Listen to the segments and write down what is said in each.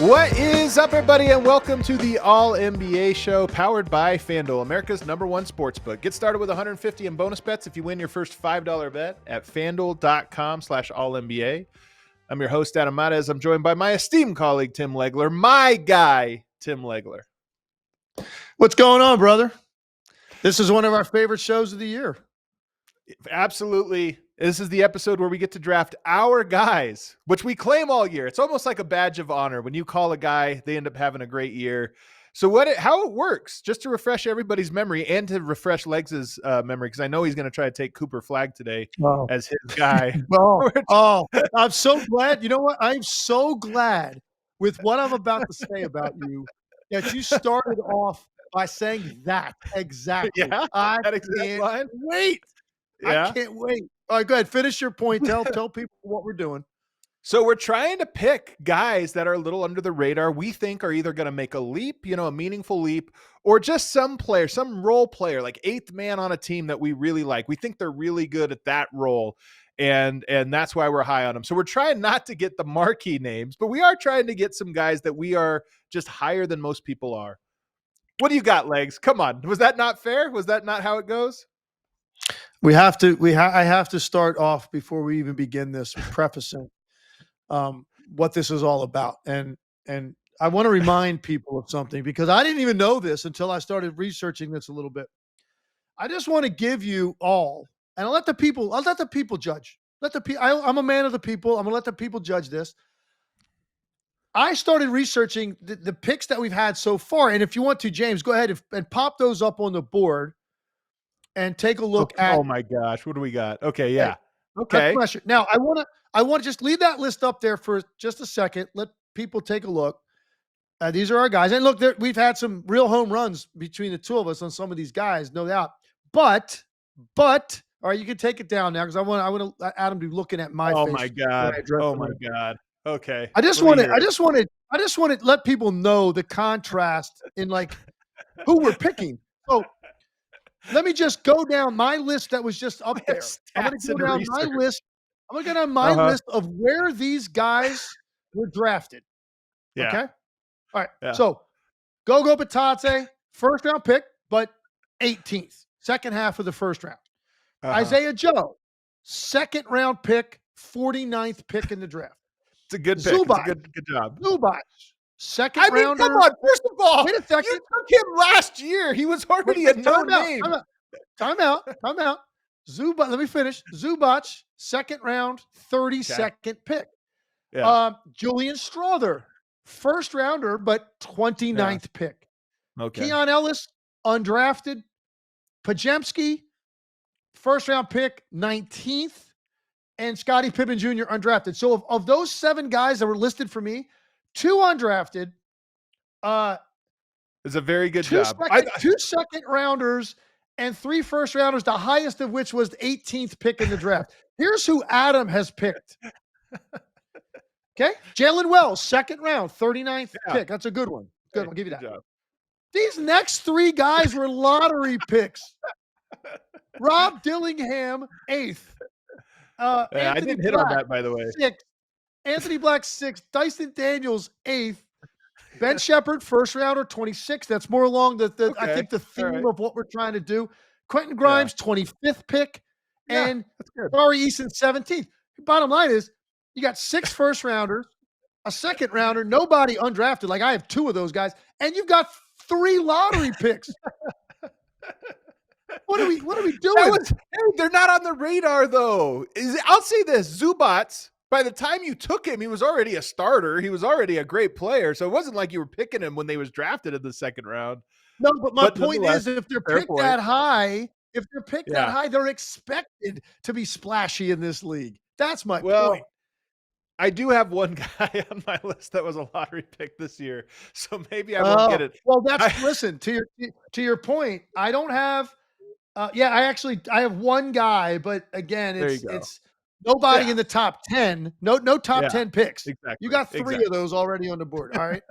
What is up, everybody, and welcome to the All-NBA show powered by FanDuel, America's #1 sportsbook. Get started with $150 in bonus bets if you win your first $5 bet at FanDuel.com/AllNBA. I'm your host, Adam Mares. I'm joined by my esteemed colleague, Tim Legler, my guy, Tim Legler. What's going on, brother? This is one of our favorite shows of the year. Absolutely. This is the episode where we get to draft our guys, which we claim all year. It's almost like a badge of honor. When you call a guy, they end up having a great year. So how it works, just to refresh everybody's memory and to refresh Legs' memory, because I know he's going to try to take Cooper Flagg today as his guy. I'm so glad. You know what? I'm so glad with what I'm about to say about you that you started off by saying that exactly. Yeah, I that exact can't line? wait. Yeah. I can't wait. All right, go ahead. Finish your point. Tell people what we're doing. So we're trying to pick guys that are a little under the radar. We think are either going to make a leap, a meaningful leap, or just some player, some role player, like eighth man on a team that we really like. We think they're really good at that role. And that's why we're high on them. So we're trying not to get the marquee names, but we are trying to get some guys that we are just higher than most people are. What do you got, Legs? Come on. Was that not fair? Was that not how it goes? I have to start off before we even begin this prefacing what this is all about. And I want to remind people of something, because I didn't even know this until I started researching this a little bit. I just want to give you all, and I'll let the people judge. I'm a man of the people. I'm going to let the people judge this. I started researching the picks that we've had so far. And if you want to, James, go ahead and pop those up on the board and take a look at. Oh my gosh. What do we got? Okay. Yeah. Okay. Now I want to just leave that list up there for just a second. Let people take a look. These are our guys. And look, we've had some real home runs between the two of us on some of these guys, no doubt. But, all right, you can take it down now, because I want Adam to be looking at my face. Oh my God. Oh my God. Okay. I just want to let people know the contrast in like who we're picking. So let me just go down my list that was just up there. I'm going to go down my list. I'm going to go down my list of where these guys were drafted. Yeah. Okay. All right. Yeah. So Gogo Batate, first round pick, but 18th, second half of the first round. Isaiah Joe, second round pick, 49th pick in the draft. It's a good pick. Zubac, it's a good job. Zubac, second rounder. Come on. First of all, wait a second. You took him last year. He was already a known name. Time out. Zubac, let me finish. Zubac, second round, 32nd pick. Yeah. Julian Strother, first rounder, but 29th pick. Okay. Keon Ellis, undrafted. Pajemski, first round pick, 19th. And Scottie Pippen Jr. undrafted. So of those 7 guys that were listed for me, 2 undrafted. It's a very good job. 2 second rounders and 3 first rounders, the highest of which was the 18th pick in the draft. Here's who Adam has picked. Okay. Jaylen Wells, second round, 39th pick. That's a good one. Good. I'll give you that. Job. These next 3 guys were lottery picks. Rob Dillingham, 8th. I didn't hit on that, by the way. 6th. Anthony Black, 6th. Dyson Daniels, 8th. Ben Shepard, first rounder, 26th. That's more along I think the theme of what we're trying to do. Quentin Grimes, 25th pick. And Ari Eason, 17th. Bottom line is, you got 6 first rounders, a second rounder, nobody undrafted. Like I have 2 of those guys. And you've got 3 lottery picks. What are we doing? They're not on the radar, though. I'll say this. Zubac, by the time you took him, he was already a starter. He was already a great player. So it wasn't like you were picking him when they was drafted in the second round. No, but my point is, if they're picked that high, they're expected to be splashy in this league. That's my point. I do have one guy on my list that was a lottery pick this year, so maybe I won't get it. Well, listen, to your point, I don't have I have one guy, but again, it's nobody in the top 10. No top 10 picks. Exactly. You got 3 of those already on the board. All right.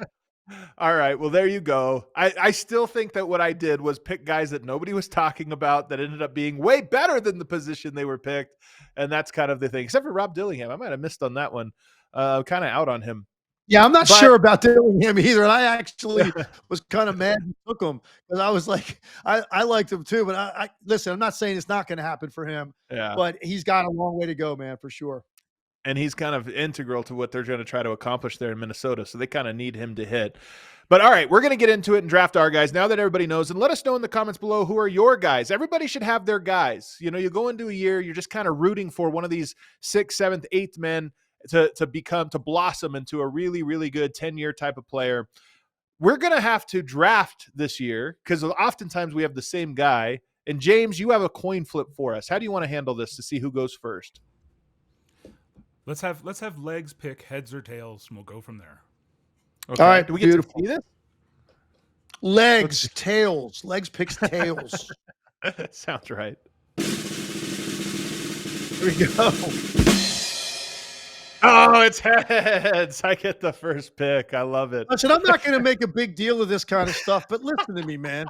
All right. Well, there you go. I still think that what I did was pick guys that nobody was talking about that ended up being way better than the position they were picked. And that's kind of the thing, except for Rob Dillingham. I might have missed on that one. Kind of out on him. Yeah, I'm not But sure about Dillingham either, and I actually was kind of mad he took him because I was like, I liked him too, but I listen. I'm not saying it's not going to happen for him, yeah, but he's got a long way to go, man, for sure. and he's kind of integral to what they're going to try to accomplish there in Minnesota. So they kind of need him to hit. But all right, we're going to get into it and draft our guys now that everybody knows. And let us know in the comments below who are your guys. Everybody should have their guys. You know, you go into a year, you're just kind of rooting for one of these 6th, 7th, 8th men to blossom into a really, really good 10-year type of player. We're going to have to draft this year because oftentimes we have the same guy. And James, you have a coin flip for us. How do you want to handle this to see who goes first? Let's have legs pick heads or tails, and we'll go from there. Okay. All right, do we get beautiful. to see this? Legs, tails. Legs picks tails. Sounds right. Here we go. Oh, it's heads. I get the first pick. I love it. Listen, I'm not going to make a big deal of this kind of stuff, but listen to me, man.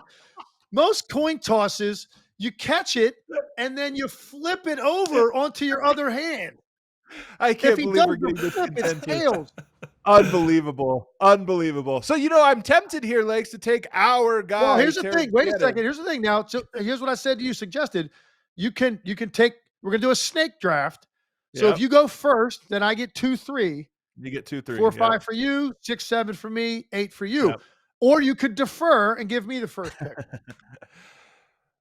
Most coin tosses, you catch it and then you flip it over onto your other hand. I can't If he believe we're doesn't getting this flip, it's contentious. tails. Unbelievable. Unbelievable. So, you know, I'm tempted here, Legs, to take our guy. Well, here's the Terrence thing. Wait a Shannon. second. Here's the thing now. So here's what I said to you, suggested. You can take, we're going to do a snake draft. So Yep. if you go first, then I get 2, 3, You get 2, 3. 4, Yep. 5 for you, 6, 7 for me, 8 for you. Yep. Or you could defer and give me the first pick.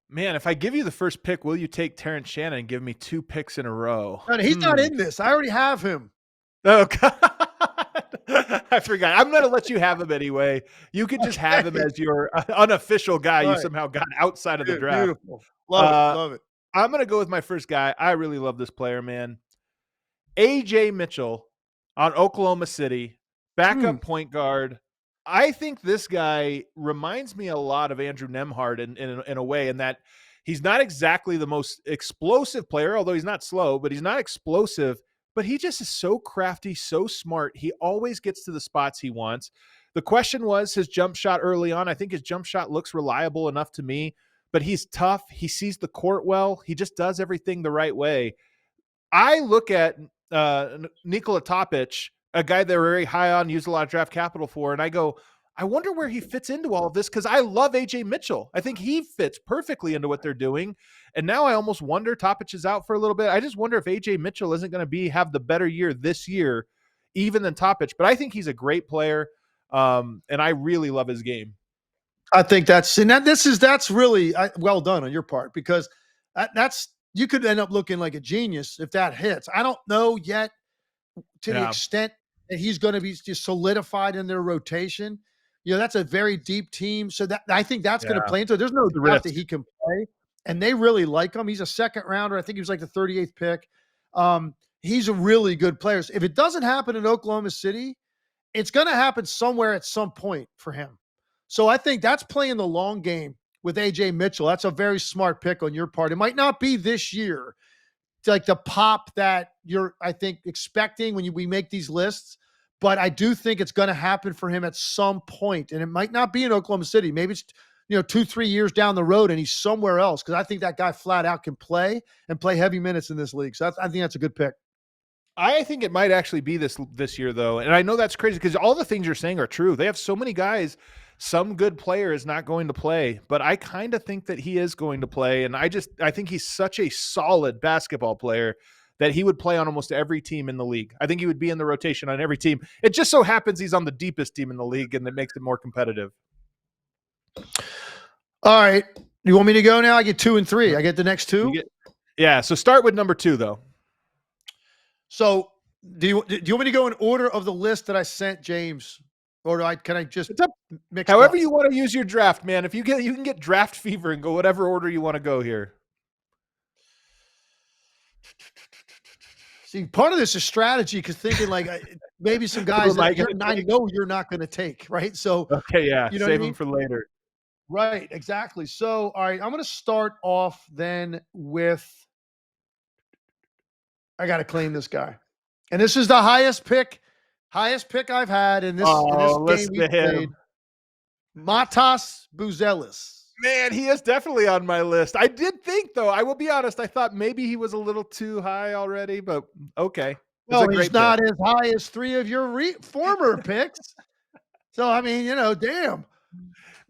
Man, if I give you the first pick, will you take Terrence Shannon and give me 2 picks in a row? No, he's not in this. I already have him. Oh, God. I forgot. I'm going to let you have him anyway. You could just have him as your unofficial guy you Right. somehow got outside of the draft. Beautiful. Love it. Love it. I'm going to go with my first guy. I really love this player, man. Ajay Mitchell on Oklahoma City, backup point guard. I think this guy reminds me a lot of Andrew Nembhard in a way, in that he's not exactly the most explosive player, although he's not slow, but he's not explosive. But he just is so crafty, so smart. He always gets to the spots he wants. The question was his jump shot early on. I think his jump shot looks reliable enough to me, but he's tough. He sees the court well. He just does everything the right way. I look at Nikola Jovic, a guy they're very high on, used a lot of draft capital for, and I go, I wonder where he fits into all of this, because I love Ajay Mitchell. I think he fits perfectly into what they're doing. And now I almost wonder, Jovic is out for a little bit. I just wonder if Ajay Mitchell isn't going to have the better year this year, even than Jovic. But I think he's a great player, and I really love his game. I think that's really well done on your part, because that's you could end up looking like a genius if that hits. I don't know yet to the extent that he's going to be just solidified in their rotation. You know, that's a very deep team. So that I think that's going to play into it. There's no doubt that he can play, and they really like him. He's a second rounder. I think he was like the 38th pick. He's a really good player. So if it doesn't happen in Oklahoma City, it's going to happen somewhere at some point for him. So I think that's playing the long game with Ajay Mitchell. That's a very smart pick on your part. It might not be this year, like the pop that you're, I think, expecting when we make these lists, but I do think it's going to happen for him at some point, and it might not be in Oklahoma City. Maybe it's 2-3 years down the road and he's somewhere else, because I think that guy flat out can play and play heavy minutes in this league. So I think that's a good pick. I think it might actually be this year, though. And I know that's crazy because all the things you're saying are true. They have so many guys. Some good player is not going to play, but I kind of think that he is going to play. And I think he's such a solid basketball player that he would play on almost every team in the league. I think he would be in the rotation on every team. It just so happens he's on the deepest team in the league, and that makes it more competitive. All right. You want me to go now? I get 2 and 3. I get the next 2? Yeah. So start with number 2, though. So do you want me to go in order of the list that I sent James? Or can I just mix however up? you want to use your draft, man? If you can get draft fever and go whatever order you want to go here. See, part of this is strategy, because thinking like maybe some guys that I know you're not going to take, right? So okay, yeah, you know save them for later. Right, exactly. So, all right, I'm going to start off then with. I got to claim this guy, and this is the highest pick I've had in this game we played. Matas Buzelis. Man, he is definitely on my list. I did think, though, I will be honest, I thought maybe he was a little too high already, but okay. It's a Well, he's great not pick. as high as 3 of your former picks. So, I mean, damn.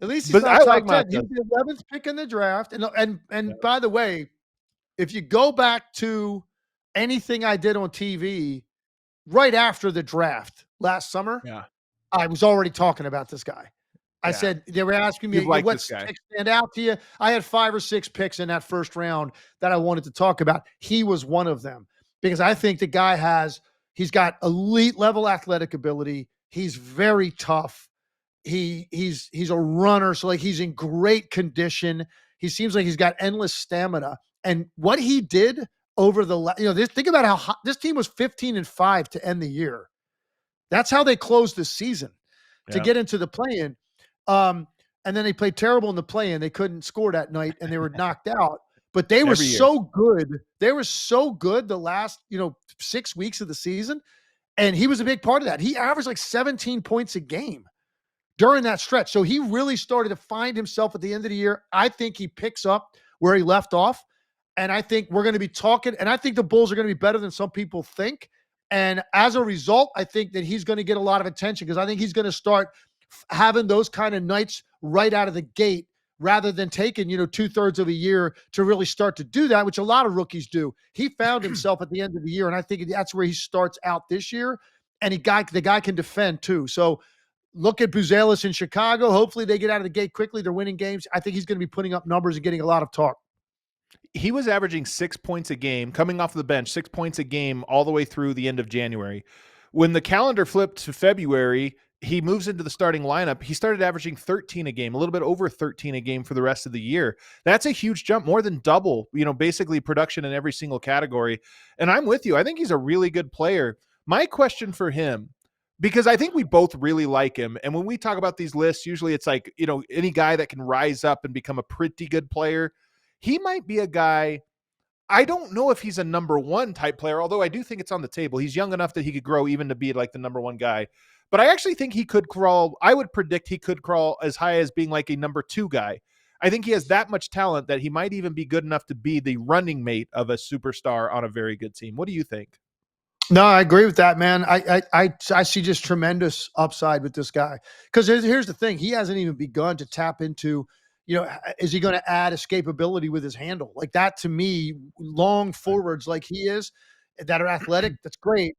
At least he's But not I like top 10. He Mata. was the 11th pick in the draft. And Yeah. by the way, if you go back to anything I did on TV right after the draft last summer, Yeah. I was already talking about this guy. I Yeah. said, they were asking me, You've liked what's this guy. picks stand out to you? I had 5 or 6 picks in that first round that I wanted to talk about. He was one of them because I think the guy he's got elite level athletic ability. He's very tough. He's a runner, so like he's in great condition. He seems like he's got endless stamina. And what he did over think about how hot, this team was 15-5 to end the year. That's how they closed the season to get into the play-in. And then they played terrible in the play-in. They couldn't score that night and they were knocked out. But they were Every year. so good. They were so good the last, 6 weeks of the season. And he was a big part of that. He averaged like 17 points a game during that stretch. So he really started to find himself at the end of the year. I think he picks up where he left off. And I think we're going to be talking, and I think the Bulls are going to be better than some people think. And as a result, I think that he's going to get a lot of attention because I think he's going to start having those kind of nights right out of the gate rather than taking, 2/3 of a year to really start to do that, which a lot of rookies do. He found himself at the end of the year, and I think that's where he starts out this year. And the guy can defend too. So look at Buzelis in Chicago. Hopefully they get out of the gate quickly. They're winning games. I think he's going to be putting up numbers and getting a lot of talk. He was averaging 6 points a game coming off the bench, 6 points a game all the way through the end of January. When the calendar flipped to February, he moves into the starting lineup. He started averaging 13 a game, a little bit over 13 a game for the rest of the year. That's a huge jump, more than double, basically production in every single category. And I'm with you. I think he's a really good player. My question for him, because I think we both really like him. And when we talk about these lists, usually it's like, any guy that can rise up and become a pretty good player. He might be a guy, I don't know if he's a number one type player, although I do think it's on the table. He's young enough that he could grow even to be like the number one guy. But I actually think he could crawl. I would predict he could crawl as high as being like a number two guy. I think he has that much talent that he might even be good enough to be the running mate of a superstar on a very good team. What do you think? No, I agree with that, man. I see just tremendous upside with this guy. Because here's the thing. He hasn't even begun to tap into, is he going to add escapability with his handle? Like that to me, long forwards like he is that are athletic, that's great.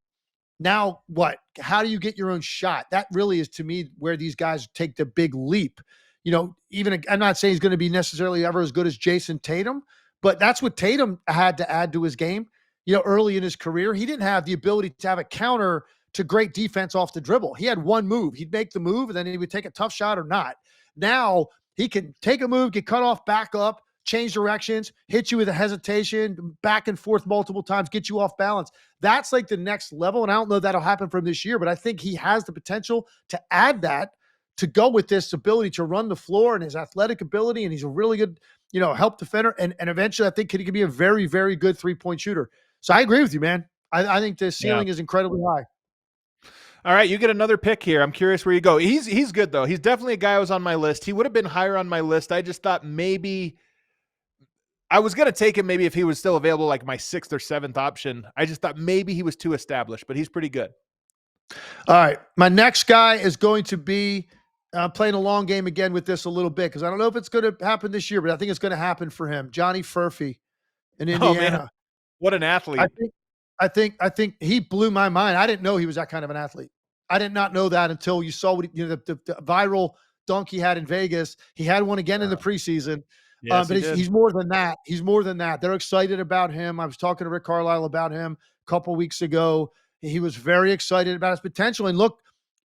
Now what? How do you get your own shot? That really is to me where these guys take the big leap. Even I'm not saying he's going to be necessarily ever as good as Jason Tatum, but that's what Tatum had to add to his game. Early in his career, he didn't have the ability to have a counter to great defense off the dribble. He had one move. He'd make the move, and then he would take a tough shot or not. Now he can take a move, get cut off, back up, change directions, hit you with a hesitation, back and forth multiple times, get you off balance. That's like the next level, and I don't know if that'll happen from this year, but I think he has the potential to add that to go with this ability to run the floor and his athletic ability, and he's a really good, help defender, and eventually I think he can be a very, very good three-point shooter. So I agree with you, man. I think the ceiling is incredibly high. All right, you get another pick here. I'm curious where you go. He's good, though. He's definitely a guy who was on my list. He would have been higher on my list. I just thought maybe I was going to take him maybe if he was still available, like my 6th or 7th option. I just thought maybe he was too established, but he's pretty good. All right, my next guy is going to be playing a long game again with this a little bit because I don't know if it's going to happen this year, but I think it's going to happen for him. Johnny Furphy in Indiana. Oh, man. What an athlete. I think he blew my mind. I didn't know he was that kind of an athlete. I did not know that until you saw what the viral dunk he had in Vegas. He had one again in the preseason. Yes, but he's more than that. He's more than that. They're excited about him. I was talking to Rick Carlisle about him a couple weeks ago. He was very excited about his potential. And look,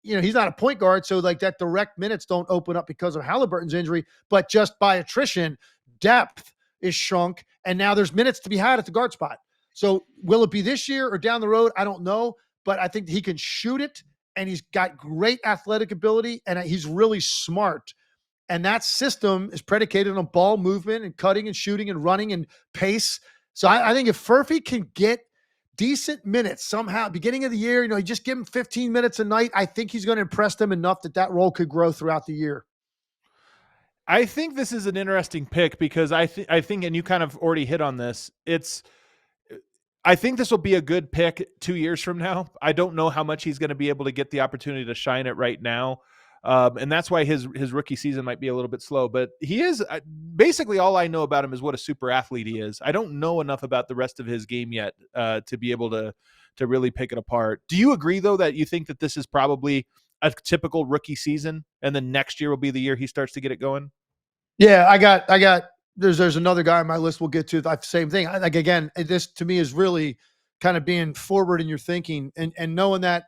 he's not a point guard, so like that direct minutes don't open up because of Halliburton's injury, but just by attrition, depth is shrunk, and now there's minutes to be had at the guard spot. So will it be this year or down the road? I don't know, but I think he can shoot it, and he's got great athletic ability, and he's really smart. And that system is predicated on ball movement and cutting and shooting and running and pace. So I think if Furphy can get decent minutes somehow, beginning of the year, you just give him 15 minutes a night, I think he's going to impress them enough that role could grow throughout the year. I think this is an interesting pick because I think, and you kind of already hit on this, I think this will be a good pick 2 years from now. I don't know how much he's going to be able to get the opportunity to shine it right now. And that's why his rookie season might be a little bit slow. But he is basically, all I know about him is what a super athlete he is. I don't know enough about the rest of his game yet to be able to really pick it apart. Do you agree, though, that you think that this is probably a typical rookie season and then next year will be the year he starts to get it going? Yeah, I got. There's another guy on my list we'll get to. Same thing. Again, this to me is really kind of being forward in your thinking and knowing that,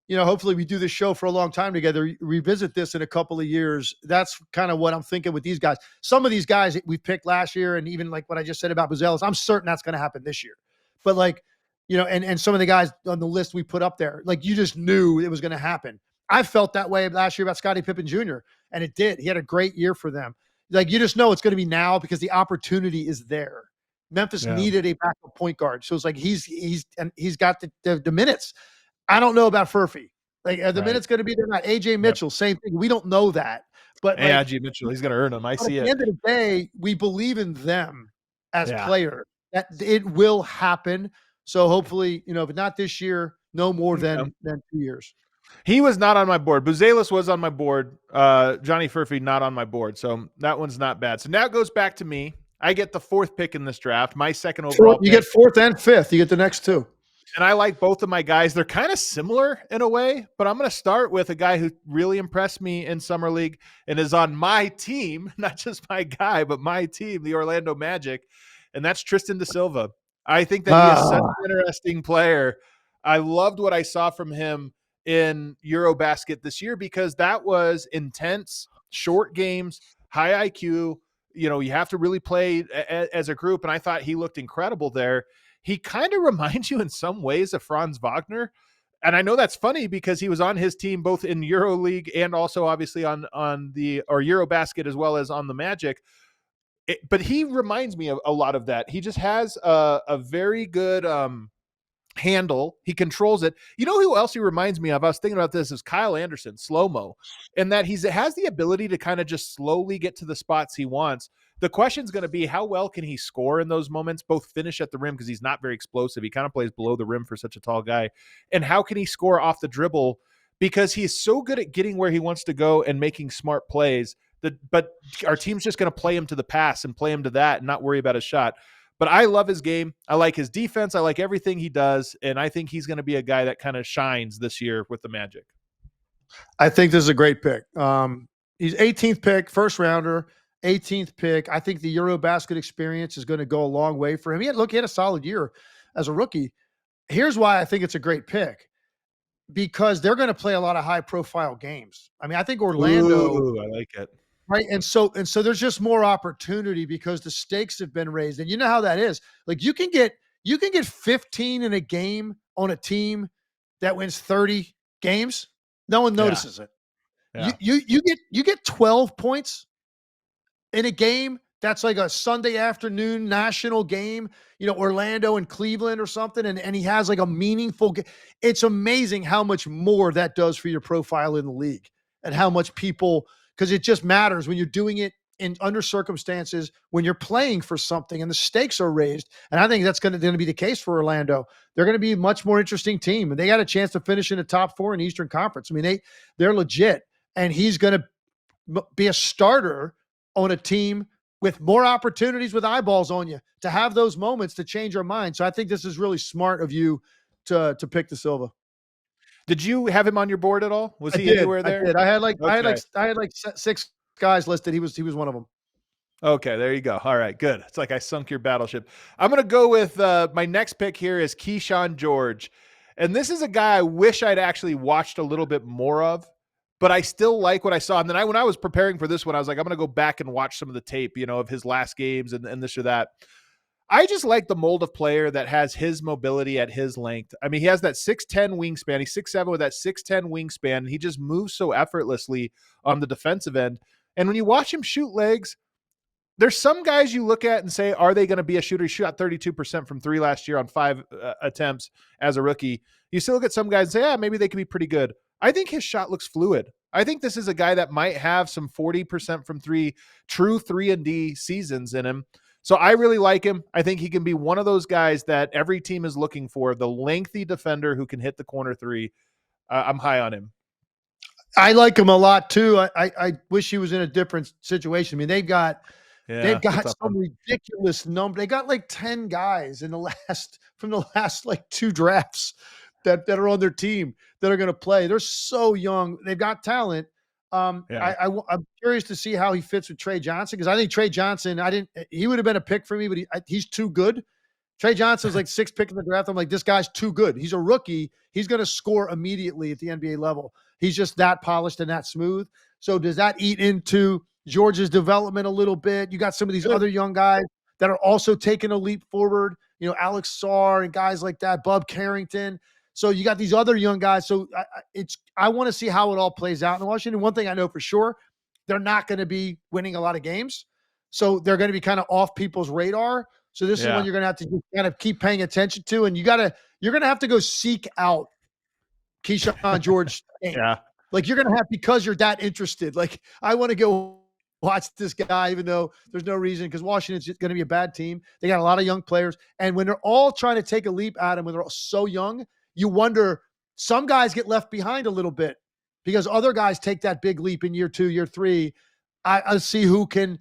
hopefully we do this show for a long time together, revisit this in a couple of years. That's kind of what I'm thinking with these guys. Some of these guys that we picked last year, and even like what I just said about Buzelis, I'm certain that's going to happen this year. But and some of the guys on the list we put up there, like you just knew it was going to happen. I felt that way last year about Scottie Pippen Jr., and it did. He had a great year for them. Like you just know it's going to be now because the opportunity is there. Memphis needed a backup point guard, so it's like he's got the minutes. I don't know about Furphy. Like are the minutes going to be there? Not Ajay Mitchell, same thing. We don't know that, but Ajay Mitchell, he's going to earn them. I see it. At the end of the day, we believe in them as players. That it will happen. So hopefully, if not this year, no more than 2 years. He was not on my board. Buzelis was on my board. Johnny Furphy not on my board. So that one's not bad. So now it goes back to me. I get the 4th pick in this draft. My second overall You get 4th and 5th. You get the next 2. And I like both of my guys. They're kind of similar in a way, but I'm going to start with a guy who really impressed me in Summer League and is on my team, not just my guy, but my team, the Orlando Magic, and that's Tristan da Silva. I think that he is such an interesting player. I loved what I saw from him in Eurobasket this year because that was intense, short games, high IQ. You have to really play as a group, and I thought he looked incredible there. He kind of reminds you in some ways of Franz Wagner. And I know that's funny because he was on his team both in EuroLeague and also obviously on the Eurobasket as well as on the Magic. But he reminds me of a lot of that. He just has a very good handle. He controls it. You know who else he reminds me of? I was thinking about this is Kyle Anderson, slow-mo, and that has the ability to kind of just slowly get to the spots he wants. The question's going to be how well can he score in those moments, both finish at the rim because he's not very explosive. He kind of plays below the rim for such a tall guy. And how can he score off the dribble because he's so good at getting where he wants to go and making smart plays. But our team's just going to play him to the pass and play him to that and not worry about his shot. But I love his game. I like his defense. I like everything he does. And I think he's going to be a guy that kind of shines this year with the Magic. I think this is a great pick. He's 18th pick, first rounder, 18th pick. I think the Eurobasket experience is going to go a long way for him. He had a solid year as a rookie. Here's why I think it's a great pick. Because they're going to play a lot of high-profile games. I mean, I think Orlando. Ooh, I like it. Right. And so there's just more opportunity because the stakes have been raised. And you know how that is. Like you can get 15 in a game on a team that wins 30 games. No one notices it. Yeah. You get 12 points in a game that's like a Sunday afternoon national game, Orlando and Cleveland or something, and he has like a meaningful game. It's amazing how much more that does for your profile in the league and how much people, because it just matters when you're doing it in under circumstances when you're playing for something and the stakes are raised. And I think that's going to be the case for Orlando. They're going to be a much more interesting team, and they got a chance to finish in the top 4 in the Eastern Conference. I mean, they're legit, and he's going to be a starter on a team with more opportunities with eyeballs on you to have those moments to change your mind. So I think this is really smart of you to pick Da Silva. Did you have him on your board at all? Was he anywhere there? I did. I had like 6 guys listed. He was one of them. Okay, there you go. All right, good. It's like I sunk your battleship. I'm going to go with my next pick here is Kyshawn George. And this is a guy I wish I'd actually watched a little bit more of, but I still like what I saw. And then when I was preparing for this one, I was like, I'm going to go back and watch some of the tape, of his last games and this or that. I just like the mold of player that has his mobility at his length. I mean, he has that 6'10 wingspan. He's 6'7 with that 6'10 wingspan. And he just moves so effortlessly on the defensive end. And when you watch him shoot legs, there's some guys you look at and say, are they going to be a shooter? He shot 32% from 3 last year on 5 attempts as a rookie. You still look at some guys and say, yeah, maybe they could be pretty good. I think his shot looks fluid. I think this is a guy that might have some 40% from 3 true 3-and-D seasons in him. So I really like him. I think he can be one of those guys that every team is looking for, the lengthy defender who can hit the corner three. I'm high on him. I like him a lot too. I wish he was in a different situation. I mean, they've got some ridiculous number. They got like 10 guys in from the last like 2 drafts that are on their team that are going to play. They're so young. They've got talent. I'm curious to see how he fits with Trey Johnson, because I think Trey Johnson, he would have been a pick for me, but he's too good. Trey Johnson's like 6th pick in the draft. I'm like, this guy's too good. He's a rookie. He's going to score immediately at the NBA level. He's just that polished and that smooth. So does that eat into George's development a little bit? You got some of these other young guys that are also taking a leap forward, Alex Sarr and guys like that, Bub Carrington. So you got these other young guys. So I want to see how it all plays out in Washington. One thing I know for sure, they're not going to be winning a lot of games. So they're going to be kind of off people's radar. So this is when you're going to have to just kind of keep paying attention to, and you're going to have to go seek out Kyshawn George. Like, you're going to have, because you're that interested. Like, I want to go watch this guy, even though there's no reason, because Washington's going to be a bad team. They got a lot of young players. And when they're all trying to take a leap at him, when they're all so young, you wonder, some guys get left behind a little bit because other guys take that big leap in year 2, year 3. I see who can,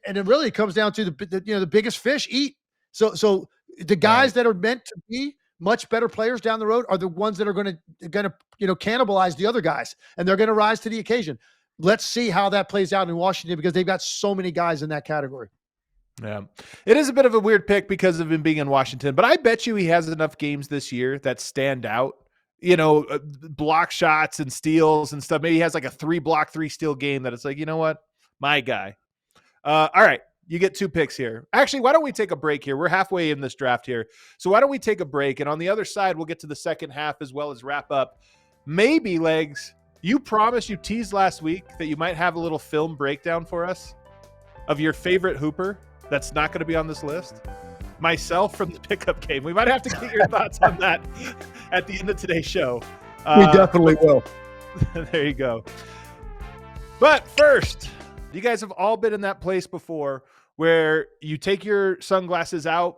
and it really comes down to the biggest fish eat. So the guys that are meant to be much better players down the road are the ones that are going to cannibalize the other guys, and they're going to rise to the occasion. Let's see how that plays out in Washington, because they've got so many guys in that category. Yeah, it is a bit of a weird pick because of him being in Washington, but I bet you he has enough games this year that stand out. Block shots and steals and stuff. Maybe he has like a 3 block, 3 steal game that it's like, you know what, my guy. All right. You get 2 picks here. Actually, why don't we take a break here? We're halfway in this draft here. So why don't we take a break? And on the other side, we'll get to the second half as well as wrap up. Maybe, Legs, you teased last week that you might have a little film breakdown for us of your favorite hooper that's not going to be on this list. Myself from the pickup game. We might have to get your thoughts on that at the end of today's show. We definitely will. There you go. But first, you guys have all been in that place before where you take your sunglasses out.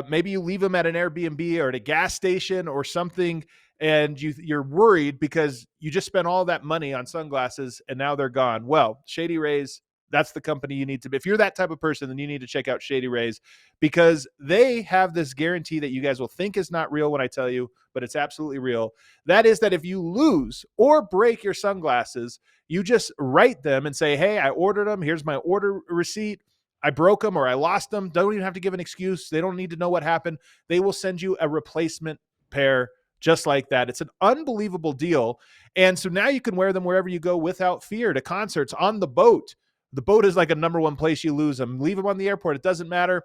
Maybe you leave them at an Airbnb or at a gas station or something, and you're worried because you just spent all that money on sunglasses and now they're gone. Well, Shady Rays, that's the company you need to be. If you're that type of person, then you need to check out Shady Rays, because they have this guarantee that you guys will think is not real when I tell you, but it's absolutely real. That is that if you lose or break your sunglasses, you just write them and say, hey, I ordered them. Here's my order receipt. I broke them or I lost them. Don't even have to give an excuse. They don't need to know what happened. They will send you a replacement pair just like that. It's an unbelievable deal. And so now you can wear them wherever you go without fear, to concerts, on the boat. The boat is like a number one place you lose them. Leave them on the airport. It doesn't matter.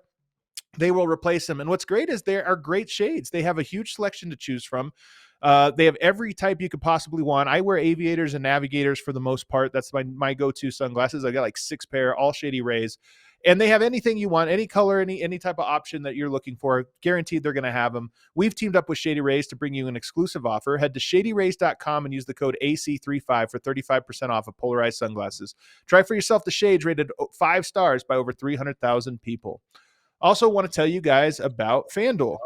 They will replace them. And what's great is they are great shades. They have a huge selection to choose from. They have every type you could possibly want. I wear aviators and navigators for the most part. That's my go-to sunglasses. I got like 6 pair, all Shady Rays. And they have anything you want, any color, any type of option that you're looking for. Guaranteed they're going to have them. We've teamed up with Shady Rays to bring you an exclusive offer. Head to shadyrays.com and use the code AC35 for 35% off of polarized sunglasses. Try for yourself the shades rated 5 stars by over 300,000 people. Also want to tell you guys about FanDuel.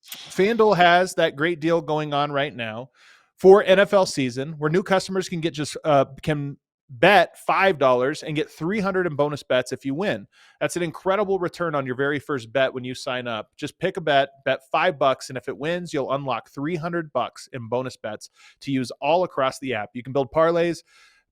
FanDuel has that great deal going on right now for NFL season, where new customers can can bet $5 and get $300 in bonus bets if you win. That's an incredible return on your very first bet when you sign up. Just pick a bet $5, and if it wins, you'll unlock $300 in bonus bets to use all across the app. You can build parlays,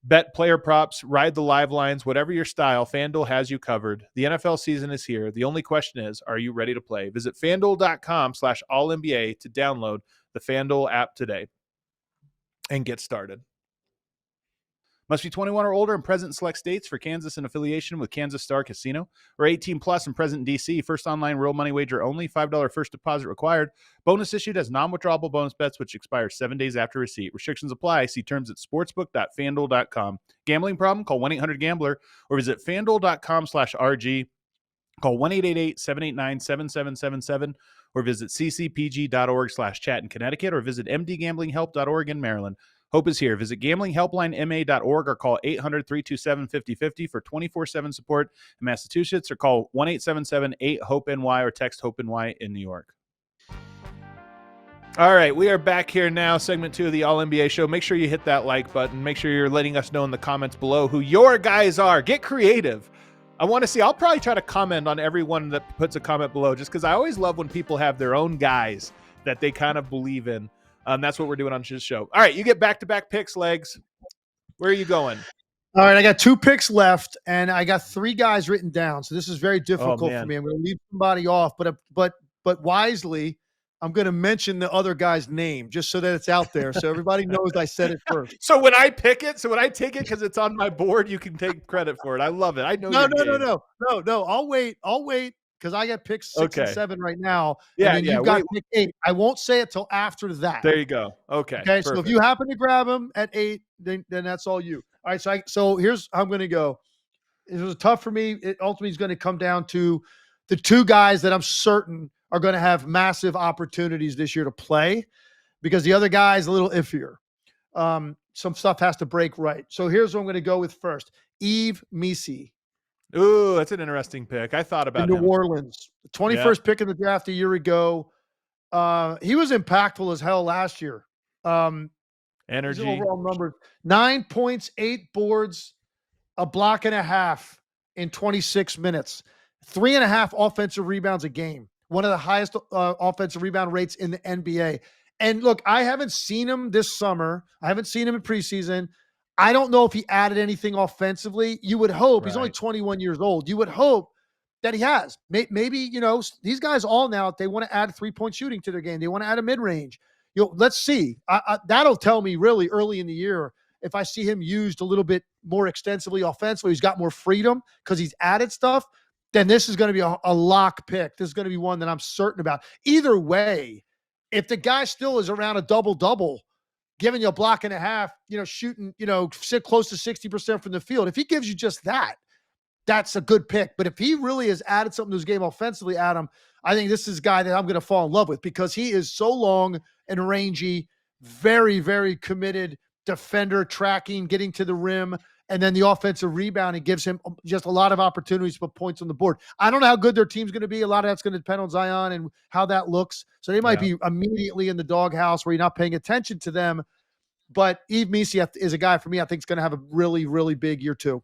bet player props, ride the live lines, whatever your style, FanDuel has you covered. The NFL season is here. The only question is, are you ready to play? Visit FanDuel.com/AllNBA to download the FanDuel app today and get started. Must be 21 or older and present in select states. For Kansas in affiliation with Kansas Star Casino, or 18 plus and present in D.C. First online real money wager only. $5 first deposit required. Bonus issued as non-withdrawable bonus bets, which expire 7 days after receipt. Restrictions apply. See terms at sportsbook.fanduel.com. Gambling problem? Call 1-800-GAMBLER or visit fanduel.com/RG. Call 1-888-789-7777 or visit ccpg.org/chat in Connecticut, or visit mdgamblinghelp.org in Maryland. Hope is here. Visit gamblinghelplinema.org or call 800-327-5050 for 24/7 support in Massachusetts, or call 1-877-8-HOPE-NY or text HOPE-NY in New York. All right, we are back here now, segment 2 of the All-NBA show. Make sure you hit that like button. Make sure you're letting us know in the comments below who your guys are. Get creative. I want to see. I'll probably try to comment on everyone that puts a comment below, just because I always love when people have their own guys that they kind of believe in. That's what we're doing on this show. All right, you get back-to-back picks, Legs. Where are you going? All right, I got 2 picks left, and I got 3 guys written down. So this is very difficult for me. I'm going to leave somebody off, but wisely, I'm going to mention the other guy's name just so that it's out there, so everybody knows I said it first. So when I pick it, when I take it because it's on my board, you can take credit for it. I love it. I know. No. I'll wait because I got picks 6 and 7 right now. Yeah, and then you got pick 8. I won't say it till after that. There you go. Okay. Okay. So if you happen to grab him at 8, then that's all you. All right. So here's how I'm going to go. It was tough for me. It ultimately is going to come down to the 2 guys that I'm certain are going to have massive opportunities this year to play, because the other guy is a little iffier. Some stuff has to break right. So here's what I'm going to go with first. Yves Missi. Ooh, that's an interesting pick. I thought about New Orleans. 21st pick in the draft a year ago. He was impactful as hell last year. Energy. Overall numbers: 9 points, 8 boards, a block and a half in 26 minutes, 3.5 offensive rebounds a game. One of the highest offensive rebound rates in the NBA. And look, I haven't seen him this summer. I haven't seen him in preseason. I don't know if he added anything offensively. You would hope. He's only 21 years old. You would hope that he has. Maybe, these guys all now, they want to add 3-point shooting to their game. They want to add a mid-range. Let's see. That'll tell me really early in the year if I see him used a little bit more extensively offensively. He's got more freedom because he's added stuff. Then this is going to be a lock pick. This is going to be one that I'm certain about. Either way, if the guy still is around a double-double, giving you a block and a half, shooting, sit close to 60% from the field, if he gives you just that, that's a good pick. But if he really has added something to his game offensively, Adam, I think this is a guy that I'm going to fall in love with, because he is so long and rangy, very, very committed defender, tracking, getting to the rim, and then the offensive rebounding gives him just a lot of opportunities to put points on the board. I don't know how good their team's going to be. A lot of that's going to depend on Zion and how that looks. So they might be immediately in the doghouse where you're not paying attention to them. But Yves Missi is a guy for me I think is going to have a really, really big year too.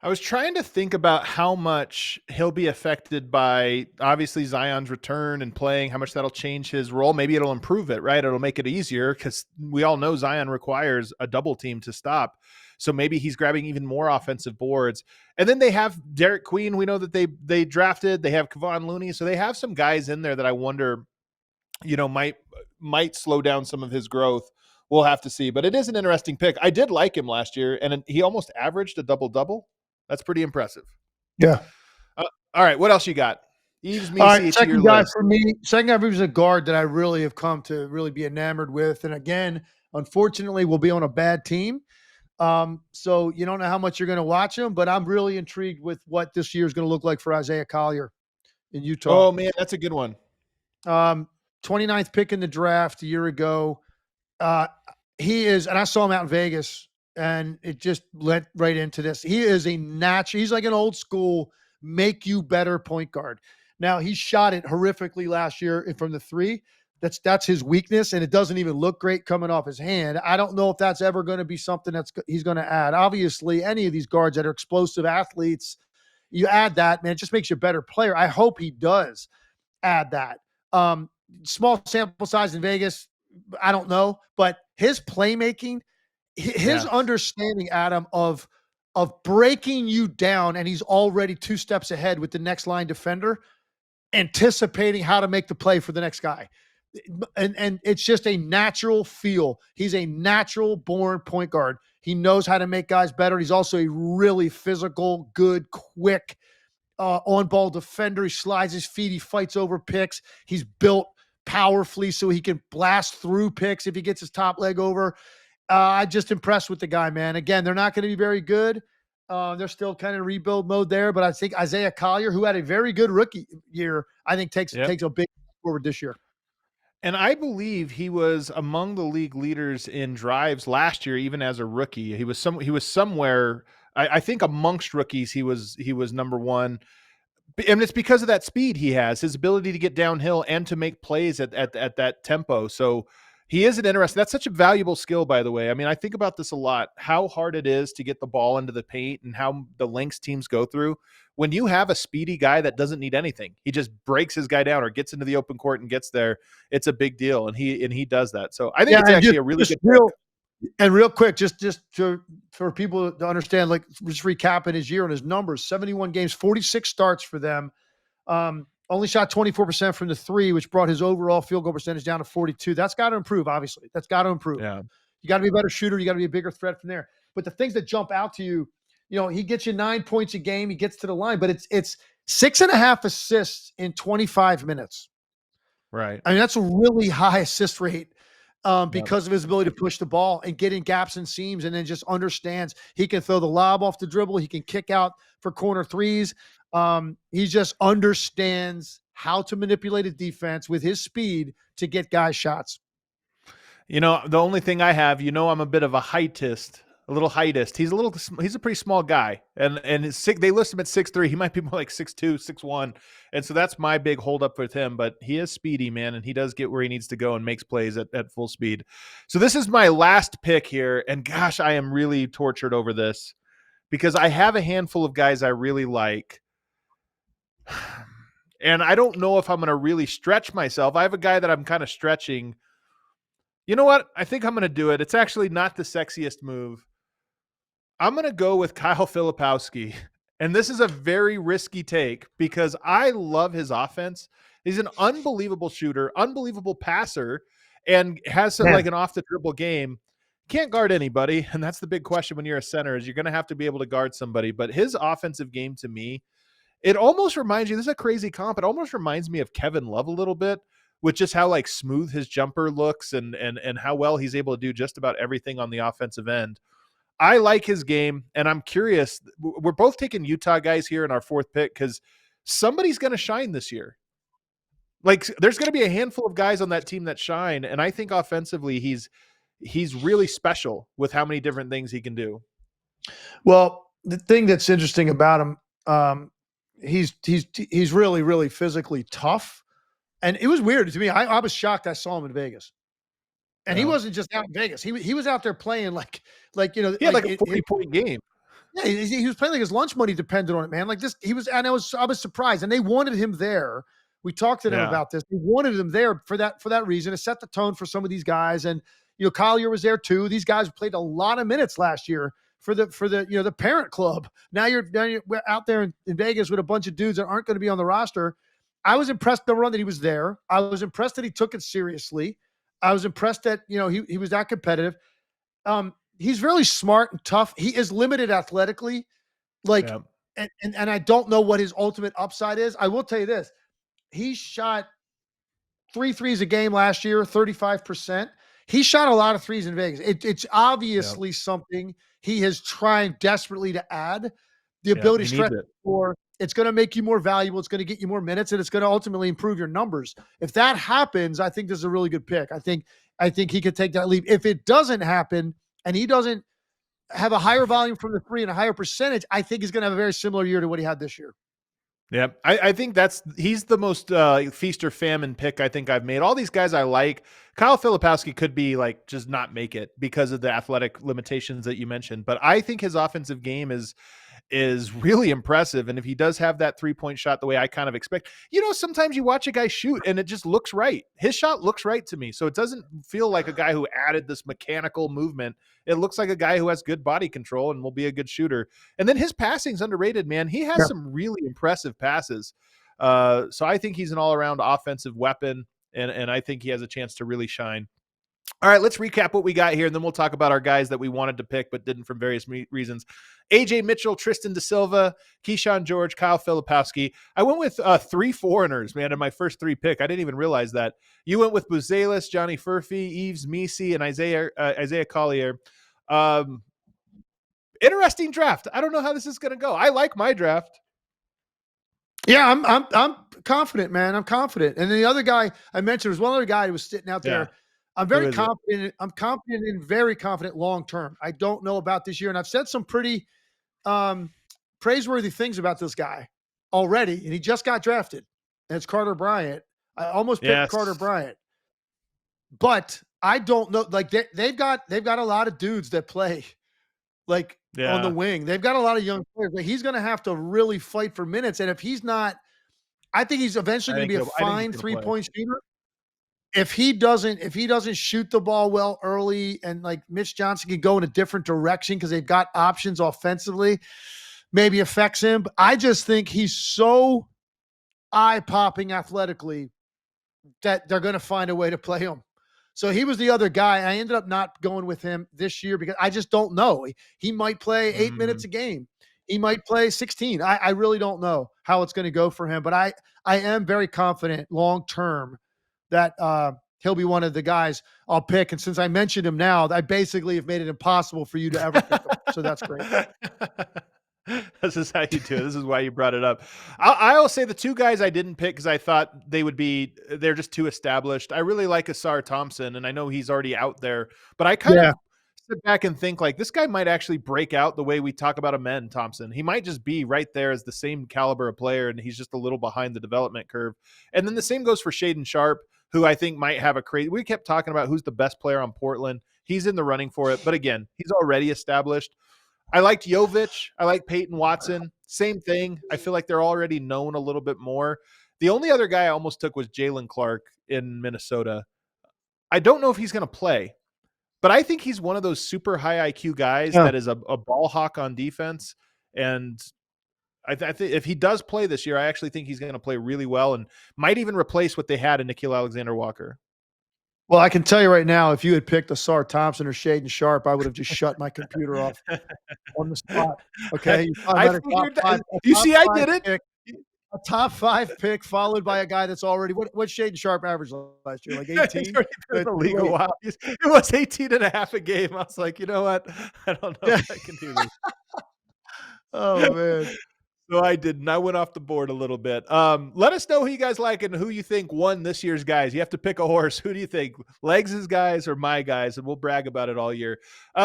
I was trying to think about how much he'll be affected by, obviously, Zion's return and playing, how much that'll change his role. Maybe it'll improve it, right? It'll make it easier, because we all know Zion requires a double team to stop. So maybe he's grabbing even more offensive boards. And then they have Derek Queen. We know that they drafted. They have Kevon Looney. So they have some guys in there that I wonder, might slow down some of his growth. We'll have to see. But it is an interesting pick. I did like him last year, and he almost averaged a double-double. That's pretty impressive. Yeah. All right. What else you got? Yves Missi. All right, second guy for me. Second guy is a guard that I really have come to really be enamored with. And again, unfortunately, we'll be on a bad team. So you don't know how much you're going to watch him, but I'm really intrigued with what this year is going to look like for Isaiah Collier in Utah. Oh, man, that's a good one. 29th pick in the draft a year ago. He is, and I saw him out in Vegas, and it just led right into this. He is a natural. He's like an old school make you better point guard. Now, he shot it horrifically last year from the 3. That's his weakness, and it doesn't even look great coming off his hand. I don't know if that's ever going to be something he's going to add. Obviously, any of these guards that are explosive athletes, you add that, man, it just makes you a better player. I hope he does add that. Small sample size in Vegas, I don't know, but his playmaking, his understanding, Adam, of breaking you down, and he's already 2 steps ahead with the next line defender, anticipating how to make the play for the next guy. And it's just a natural feel. He's a natural born point guard. He knows how to make guys better. He's also a really physical, good, quick on-ball defender. He slides his feet. He fights over picks. He's built powerfully so he can blast through picks if he gets his top leg over. I'm just impressed with the guy, man. Again, they're not going to be very good. They're still kind of rebuild mode there, but I think Isaiah Collier, who had a very good rookie year, I think takes a big step forward this year. And I believe he was among the league leaders in drives last year, even as a rookie. He was somewhere. I think amongst rookies, he was number one. And it's because of that speed he has, his ability to get downhill and to make plays at that tempo. So he is an interesting. That's such a valuable skill, by the way. I mean, I think about this a lot, how hard it is to get the ball into the paint and how the lengths teams go through. When you have a speedy guy that doesn't need anything, he just breaks his guy down or gets into the open court and gets there. It's a big deal, and he does that. So I think it's actually a really good pick. And real quick, for people to understand, like just recapping his year and his numbers: 71 games, 46 starts for them. Only shot 24% from the three, which brought his overall field goal percentage down to 42. That's got to improve, obviously. That's got to improve. Yeah. You got to be a better shooter. You got to be a bigger threat from there. But the things that jump out to you, he gets you 9 points a game. He gets to the line, but it's 6.5 assists in 25 minutes. Right. I mean, that's a really high assist rate because of his ability to push the ball and get in gaps and seams, and then just understands he can throw the lob off the dribble. He can kick out for corner threes. He just understands how to manipulate a defense with his speed to get guys shots. The only thing I have, I'm a bit of a heightist, a little heightist. He's a pretty small guy, and they list him at 6'3". He might be more like 6'2", 6'1", and so that's my big holdup with him. But he is speedy, man, and he does get where he needs to go and makes plays at full speed. So this is my last pick here, and gosh, I am really tortured over this because I have a handful of guys I really like. And I don't know if I'm going to really stretch myself. I have a guy that I'm kind of stretching. You know what? I think I'm going to do it. It's actually not the sexiest move. I'm going to go with Kyle Filipowski. And this is a very risky take because I love his offense. He's an unbelievable shooter, unbelievable passer, and has like an off the dribble game. Can't guard anybody. And that's the big question when you're a center, is you're going to have to be able to guard somebody. But his offensive game, to me, it almost reminds you, this is a crazy comp. It almost reminds me of Kevin Love a little bit, with just how like smooth his jumper looks and how well he's able to do just about everything on the offensive end. I like his game, and I'm curious. We're both taking Utah guys here in our fourth pick because somebody's going to shine this year. Like, there's going to be a handful of guys on that team that shine, and I think offensively he's really special with how many different things he can do. Well, the thing that's interesting about him, he's really, really physically tough. And it was weird to me. I was shocked I saw him in Vegas. And he wasn't just out in Vegas. He was out there playing like a 40-point game. Yeah, he was playing like his lunch money depended on it, man. Like this, I was surprised. And they wanted him there. We talked to them about this. They wanted him there for that reason, to set the tone for some of these guys. And Collier was there too. These guys played a lot of minutes last year for the parent club. Now you're out there in Vegas with a bunch of dudes that aren't going to be on the roster. I was impressed the run that he was there. I was impressed that he took it seriously. I was impressed that, he was that competitive. He's really smart and tough. He is limited athletically. And I don't know what his ultimate upside is. I will tell you this. He shot 3 threes a game last year, 35%. He shot a lot of threes in Vegas. It's obviously something he is trying desperately to add. The ability to stretch the floor. It's going to make you more valuable. It's going to get you more minutes, and it's going to ultimately improve your numbers. If that happens, I think this is a really good pick. I think he could take that leap. If it doesn't happen and he doesn't have a higher volume from the three and a higher percentage, I think he's going to have a very similar year to what he had this year. Yeah, I think he's the most feast or famine pick I think I've made. All these guys I like. Kyle Filipowski could be like just not make it because of the athletic limitations that you mentioned, but I think his offensive game is really impressive. And if he does have that 3-point shot the way I kind of expect, sometimes you watch a guy shoot and it just looks right. His shot looks right to me. So it doesn't feel like a guy who added this mechanical movement. It looks like a guy who has good body control and will be a good shooter. And then his passing's underrated, man. He has some really impressive passes. So I think he's an all-around offensive weapon, and I think he has a chance to really shine. All right, let's recap what we got here, and then we'll talk about our guys that we wanted to pick but didn't from various reasons. Ajay Mitchell, Tristan da Silva, Kyshawn George, Kyle Filipowski. I went with 3 foreigners, man, in my first 3 pick. I didn't even realize that. You went with Buzelis, Johnny Furphy, Yves Missi, and Isaiah Collier. Interesting draft. I don't know how this is going to go. I like my draft. Yeah, I'm confident, man. I'm confident. And then the other guy I mentioned was one other guy who was sitting out there. I'm Who very is it? confident. I'm confident and very confident long term. I don't know about this year, and I've said some pretty praiseworthy things about this guy already, and he just got drafted. And it's Carter Bryant. I almost picked Carter Yes. Bryant, but I don't know. Like they've got a lot of dudes that play like on the Yeah. wing. They've got a lot of young players. But he's going to have to really fight for minutes, and if he's not, I think he's eventually going to be a fine 3-point shooter. If he doesn't shoot the ball well early, and like Mitch Johnson can go in a different direction because they've got options offensively, maybe affects him. But I just think he's so eye-popping athletically that they're going to find a way to play him. So he was the other guy. I ended up not going with him this year because I just don't know. He might play 8 minutes a game. He might play 16. I really don't know how it's going to go for him, but I am very confident long term that he'll be one of the guys I'll pick. And since I mentioned him now, I basically have made it impossible for you to ever pick him. So that's great. This is how you do it. This is why you brought it up. I'll say the two guys I didn't pick because I thought they're just too established. I really like Ausar Thompson, and I know he's already out there, but I kind of sit back and think like this guy might actually break out the way we talk about Amen Thompson. He might just be right there as the same caliber of player, and he's just a little behind the development curve. And then the same goes for Shaedon Sharpe, who I think might have a crazy. We kept talking about who's the best player on Portland. He's in the running for it, but again, he's already established. I liked Jovic. I like Peyton Watson. Same thing. I feel like they're already known a little bit more. The only other guy I almost took was Jaylen Clark in Minnesota. I don't know if he's going to play, but I think he's one of those super high IQ guys that is a ball hawk on defense. And I think if he does play this year, I actually think he's going to play really well and might even replace what they had in Nickeil Alexander-Walker. Well, I can tell you right now, if you had picked Ausar Thompson or Shaedon Sharpe, I would have just shut my computer off on the spot. Okay, I figured that. You see, I did it. A top 5 pick followed by a guy that's already what Shaedon Sharpe averaged last year, like 18. In the league a while. It was 18 and a half a game. I was like, you know what? I don't know if I can do this. Oh man. So I didn't. I went off the board a little bit. Let us know who you guys like and who you think won this year's guys. You have to pick a horse. Who do you think? Legs' guys or my guys? And we'll brag about it all year.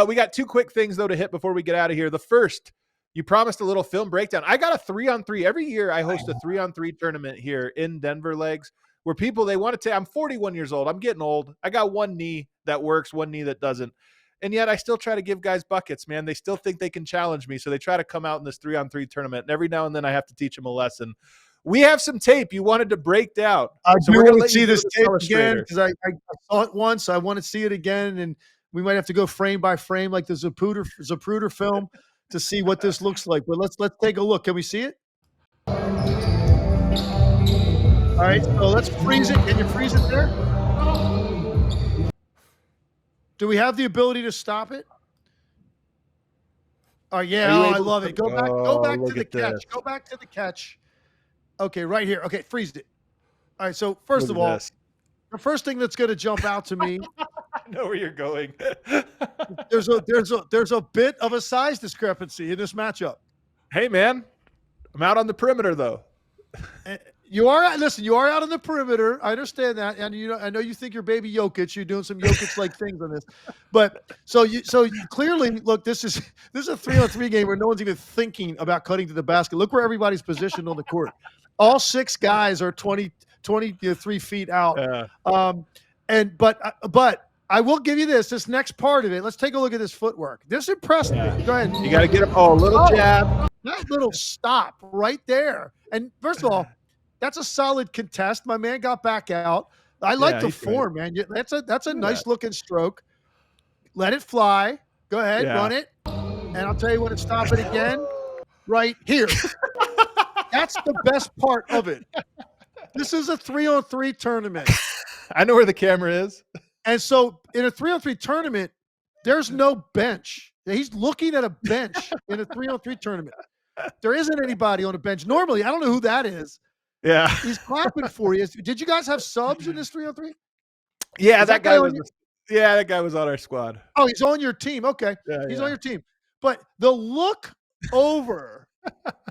We got 2 quick things, though, to hit before we get out of here. The first, you promised a little film breakdown. I got a 3-on-3. Every year I host a 3-on-3 tournament here in Denver, Legs, where people, they want to I'm 41 years old. I'm getting old. I got one knee that works, one knee that doesn't. And yet I still try to give guys buckets, man. They still think they can challenge me. So they try to come out in this 3-on-3 tournament. And every now and then I have to teach them a lesson. We have some tape you wanted to break down. So we're going to see this tape again because I saw it once. I want to see it again. And we might have to go frame by frame like the Zapruder film to see what this looks like. But let's take a look. Can we see it? All right. So let's freeze it. Can you freeze it there? Do we have the ability to stop it? Oh yeah, I love it. Go back to the catch. Go back to the catch. Okay, right here. Okay, freeze it. All right, so first of all, the first thing that's going to jump out to me, I know where you're going. there's a bit of a size discrepancy in this matchup. Hey man, I'm out on the perimeter though. You are out on the perimeter. I understand that, and I know you think you're baby Jokic. You're doing some Jokic-like things on this, but so you clearly look. This is a 3-on-3 game where no one's even thinking about cutting to the basket. Look where everybody's positioned on the court. All 6 guys are 23 feet out. Yeah. But I will give you this next part of it. Let's take a look at this footwork. This impressed me. Go ahead. You got to get him. A little jab. That little stop right there. And first of all, that's a solid contest. My man got back out. I like the form, man. That's a nice looking stroke. Let it fly. Go ahead, run it. And I'll tell you when to stop it again. Right here. That's the best part of it. This is a 3-on-3 tournament. I know where the camera is. And so in a 3-on-3 tournament, there's no bench. He's looking at a bench in a 3-on-3 tournament. There isn't anybody on a bench. Normally, I don't know who that is. Yeah. He's clapping for you. Did you guys have subs in this 3-on-3? Yeah, that guy was on our squad. Oh, he's on your team. Okay. Yeah, he's on your team. But the look over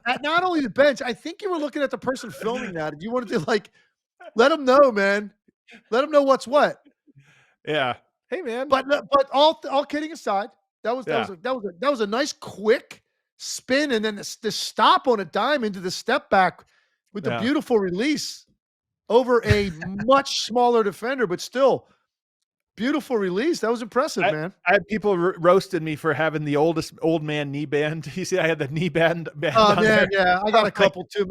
at not only the bench, I think you were looking at the person filming that. And you wanted to like let them know, man. Let them know what's what. Yeah. Hey, man. But all kidding aside, that was Yeah. a nice quick spin, and then the stop on a dime into the step back with the Yeah. beautiful release over a much smaller defender, but still beautiful release. That was impressive, man. I had people roasted me for having the old man knee band. You see, I had the knee band Oh on man, there. yeah, I got a couple too.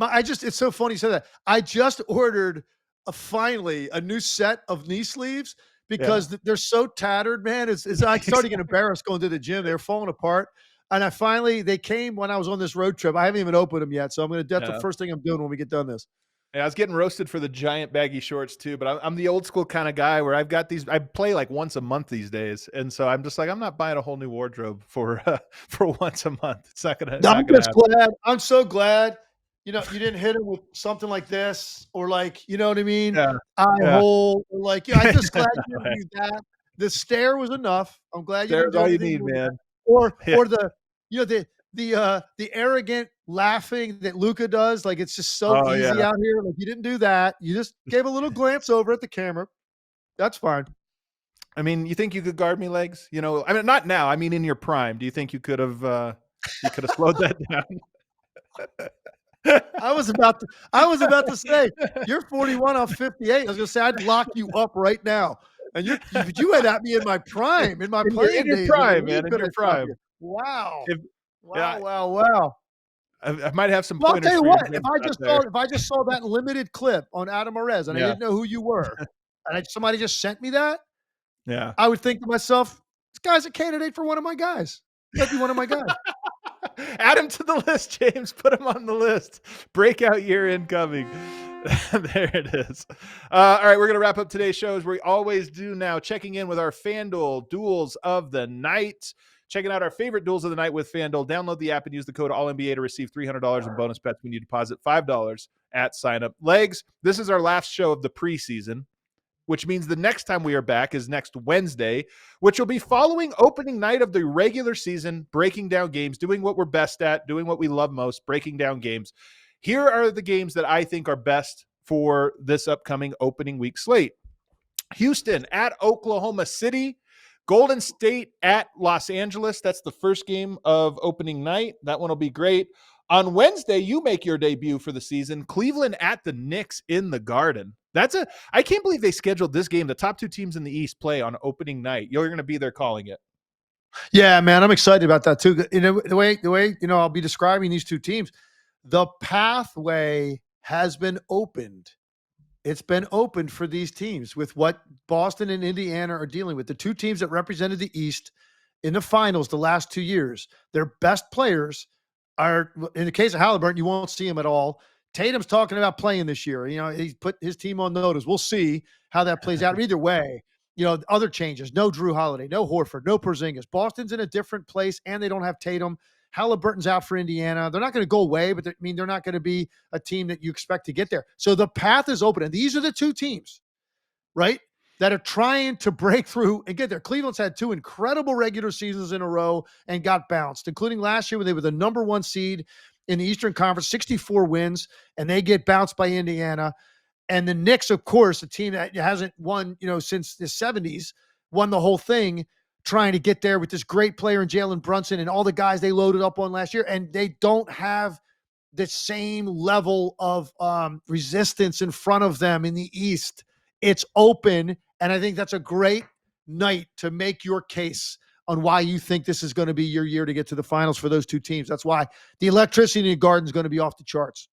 It's so funny you said that. I just ordered finally a new set of knee sleeves because they're so tattered, man. It's like starting to get embarrassed going to the gym. They're falling apart. And they came when I was on this road trip. I haven't even opened them yet. So that's the first thing I'm doing when we get done this. Yeah, I was getting roasted for the giant baggy shorts too, but I'm the old school kind of guy where I've got these. I play like once a month these days, and so I'm just like, I'm not buying a whole new wardrobe for once a month. It's not gonna. I'm just glad. I'm so glad. You didn't hit him with something like this, or like, you know what I mean? Yeah. Eye hole, or like, I'm just glad you didn't do that. The stare was enough. I'm glad you didn't There's do all you anything need, man. or the arrogant laughing that Luka does. Like, it's just so easy out here. Like, you didn't do that. You just gave a little glance over at the camera. That's fine. I mean, you think you could guard me, Legs? I mean, not now. I mean, in your prime, do you think you could have slowed that down? I was about to say, you're 41, I'm 58. I was gonna say I'd lock you up right now. And you had at me in my prime, in my playing days. In your prime, man. In your prime. Wow. Yeah. Wow. I might have some Well, I'll pointers. tell you what, if there. I just saw that limited clip on Adam Mares and I didn't know who you were, and somebody just sent me that, I would think to myself, this guy's a candidate for one of my guys. He might be one of my guys. Add him to the list, James. Put him on the list. Breakout year incoming. There it is. All right, we're going to wrap up today's show as we always do now, checking in with our FanDuel duels of the night. Checking out our favorite duels of the night with FanDuel. Download the app and use the code AllNBA to receive $300 in bonus bets when you deposit $5 at signup. Legs, this is our last show of the preseason, which means the next time we are back is next Wednesday, which will be following opening night of the regular season, breaking down games, doing what we're best at, doing what we love most, breaking down games. Here are the games that I think are best for this upcoming opening week slate. Houston at Oklahoma City. Golden State at Los Angeles. That's the first game of opening night. That one will be great. On Wednesday, you make your debut for the season. Cleveland at the Knicks in the Garden. I can't believe they scheduled this game. The top two teams in the East play on opening night. You're going to be there calling it. Yeah, man, I'm excited about that too. The way I'll be describing these two teams, the pathway has been opened. It's been opened for these teams with what Boston and Indiana are dealing with. The two teams that represented the East in the finals the last 2 years, their best players are, in the case of Halliburton, you won't see him at all. Tatum's talking about playing this year. He's put his team on notice. We'll see how that plays out. Either way, other changes. No Drew Holiday, no Horford, no Porzingis. Boston's in a different place, and they don't have Tatum. Halliburton's out for Indiana. They're not going to go away, but they're not going to be a team that you expect to get there. So the path is open. And these are the two teams, right, that are trying to break through and get there. Cleveland's had two incredible regular seasons in a row and got bounced, including last year when they were the number one seed in the Eastern Conference, 64 wins, and they get bounced by Indiana. And the Knicks, of course, a team that hasn't won, since the 70s, won the whole thing, trying to get there with this great player in Jaylen Brunson and all the guys they loaded up on last year. And they don't have the same level of resistance in front of them in the East. It's open. And I think that's a great night to make your case on why you think this is going to be your year to get to the finals for those two teams. That's why the electricity in the Garden is going to be off the charts.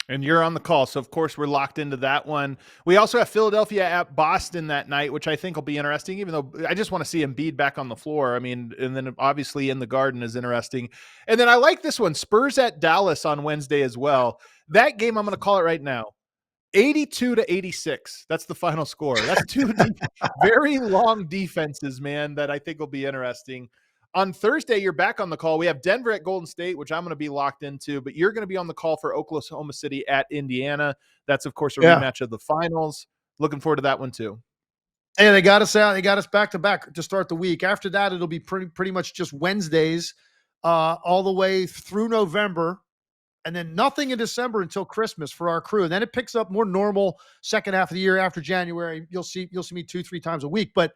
And you're on the call. So, of course, we're locked into that one. We also have Philadelphia at Boston that night, which I think will be interesting, even though I just want to see Embiid back on the floor. I mean, and then obviously in the Garden is interesting. And then I like this one, Spurs at Dallas on Wednesday as well. That game, I'm going to call it right now, 82-86. That's the final score. That's two very long defenses, man, that I think will be interesting. On Thursday, you're back on the call. We have Denver at Golden State, which I'm going to be locked into, but you're going to be on the call for Oklahoma City at Indiana. That's, of course, a rematch of the finals. Looking forward to that one, too. Hey, they got us out. They got us back to back to start the week. After that, it'll be pretty much just Wednesdays all the way through November, and then nothing in December until Christmas for our crew. And then it picks up more normal second half of the year after January. You'll see me 2-3 times a week, but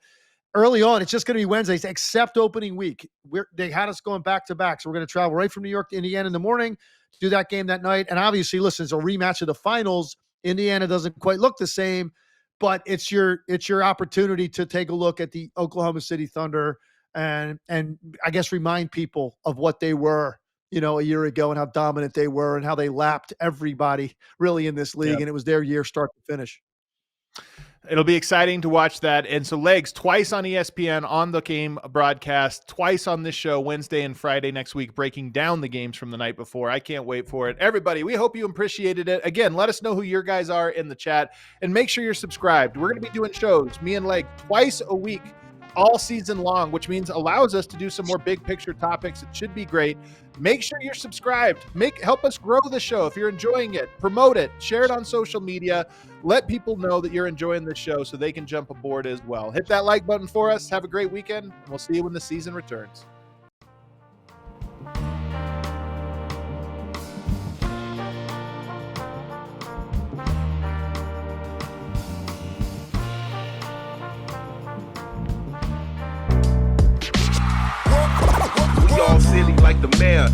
early on, it's just going to be Wednesdays, except opening week. They had us going back to back. So we're going to travel right from New York to Indiana in the morning, do that game that night. And obviously, listen, it's a rematch of the finals. Indiana doesn't quite look the same, but it's your opportunity to take a look at the Oklahoma City Thunder and I guess remind people of what they were, a year ago, and how dominant they were and how they lapped everybody really in this league. Yep. And it was their year start to finish. It'll be exciting to watch that. And so Legs twice on ESPN on the game broadcast, twice on this show, Wednesday and Friday next week, breaking down the games from the night before. I can't wait for it. Everybody, we hope you appreciated it. Again, let us know who your guys are in the chat and make sure you're subscribed. We're going to be doing shows, me and Leg, twice a week, all season long, which means allows us to do some more big picture topics. It should be great. Make sure you're subscribed. Help us grow the show. If you're enjoying it, promote it, share it on social media. Let people know that you're enjoying the show so they can jump aboard as well. Hit that like button for us. Have a great weekend, and we'll see you when the season returns. We all silly like the mayor.